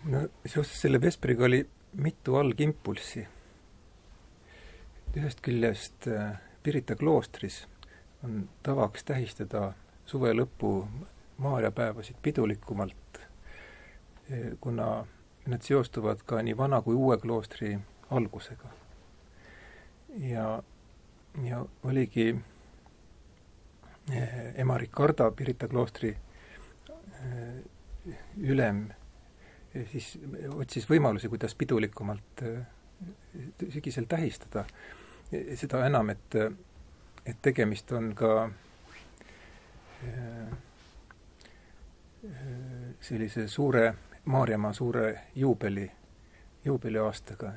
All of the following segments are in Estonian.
No seoses selle Vespriga oli mitu algimpulssi. Ühest küljest Pirita kloostris on tavaks tähistada suve lõpu maarjapäevasid pidulikumalt, kuna nad seostuvad ka nii vana kui uue kloostri algusega. Ja oligi ema Ricarda, Pirita kloostri ülem, siis otsis võimalusi, kuidas pidulikumalt sügisel tähistada. Seda enam, et tegemist on ka sellise Maarjamaa suure juubeliaastaga.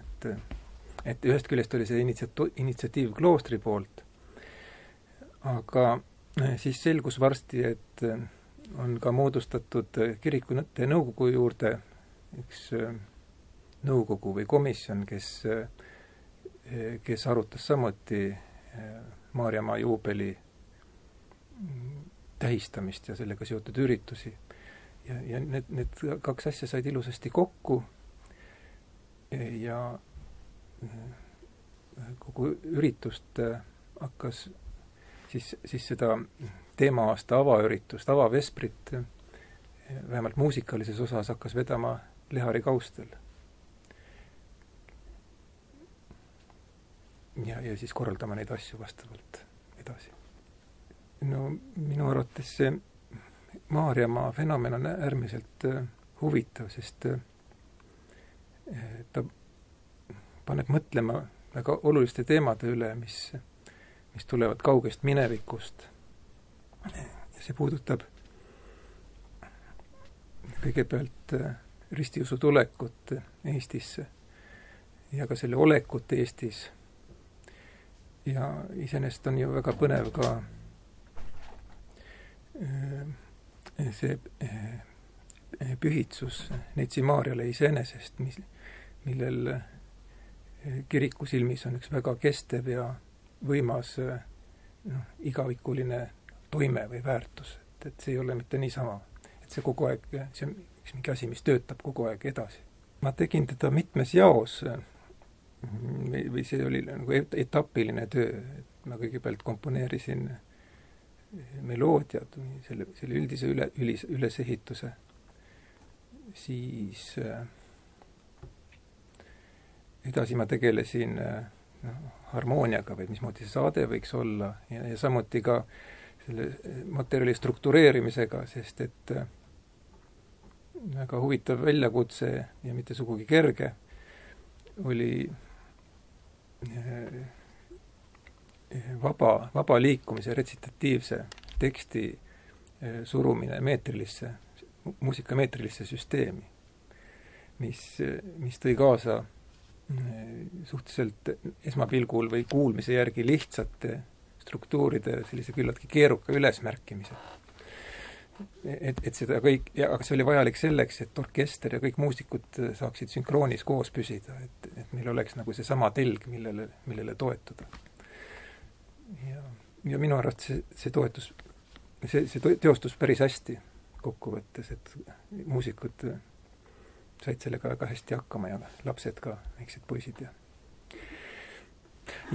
Et ühest küljest oli see initsiatiiv kloostri poolt, aga siis selgus varsti, et on ka moodustatud kirikute nõukogu juurde üks nõukogu või komisjon, kes arutas samuti Maarjamaa juubeli tähistamist ja sellega seotud üritusi. Ja need kaks asja said ilusasti kokku ja kogu üritust hakkas siis seda teema-aasta avaüritust, avavesprit, vähemalt muusikalises osas hakkas vedama Lehari Kaustel. Ja siis korraldama neid asju vastavalt edasi. No minu arvates see Maarjamaa fenomen on äärmiselt huvitav, sest ta paneb mõtlema väga oluliste teemade üle, mis tulevad kaugest minevikust. Ja see puudutab kõigepealt ristiusu tulekut Eestisse ja ka selle olekut Eestis. Ja iseenesest on ju väga põnev ka see pühitsus Neitsi Maarjale iseenesest, millel kiriku silmis on üks väga kestev ja võimas igavikuline toime või väärtus. Et see ei ole mitte niisama. Et see kogu aeg, see on üks mingi asi, mis töötab kogu aeg edasi. Ma tegin teda mitmes jaos või see oli nagu etapiline töö. Et ma kõigepealt komponeerisin meloodiad, selle üldise ülesehituse. Siis edasi ma tegelesin harmooniaga või mismoodi see saade võiks olla ja samuti ka selle materjali struktureerimisega, sest et väga huvitav väljakutse ja mitte sugugi kerge oli vaba liikumise retsitatiivse teksti surumine muusikameetrilisse süsteemi, mis tõi kaasa suhteliselt esmapilgul või kuulmise järgi lihtsate struktuuride sellise küllaltki keeruka ülesmärkimise. Et seda kõik, aga see oli vajalik selleks, et orkester ja kõik muusikud saaksid sünkroonis koos püsida, et meil oleks nagu see sama telg, millele toetuda. Ja minu arvates see teostus päris hästi kokkuvõttes, et muusikud said sellega väga hästi hakkama ja lapsed ka, väiksed poisid.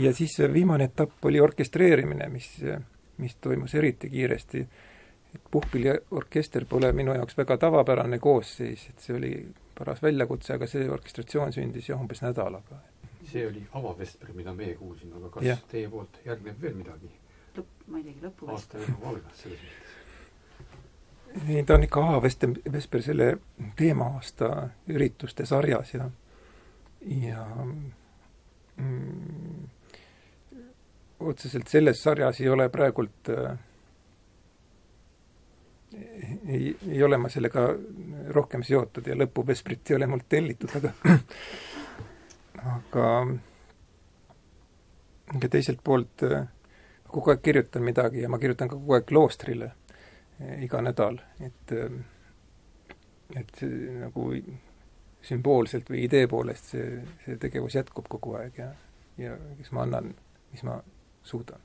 Ja siis viimane etapp oli orkestreerimine, mis toimus eriti kiiresti. Et puhkpil ja orkester pole minu jaoks väga tavapärane koosseis, et see oli paras väljakutse, aga see orkestratsioon sündis ja umbes nädalaga. See oli avavespri, mida meie kuulsime, aga kas teie poolt järgneb veel midagi? Ma ei teagi, lõpuvespri. Aasta juba algas selles mõttes. Nii, ta on ikka avavesper selle teema-aasta ürituste sarjas ja otseselt selles sarjas ei ole praegult ei ole ma sellega rohkem seotud ja lõpuvesprit ei ole mult tellitud, aga teiselt poolt kogu aeg kirjutan midagi ja ma kirjutan ka kogu aeg kloostrile iga nädal, et see nagu sümboolselt või idee poolest see tegevus jätkub kogu aeg ja kes ma annan, mis ma suudan.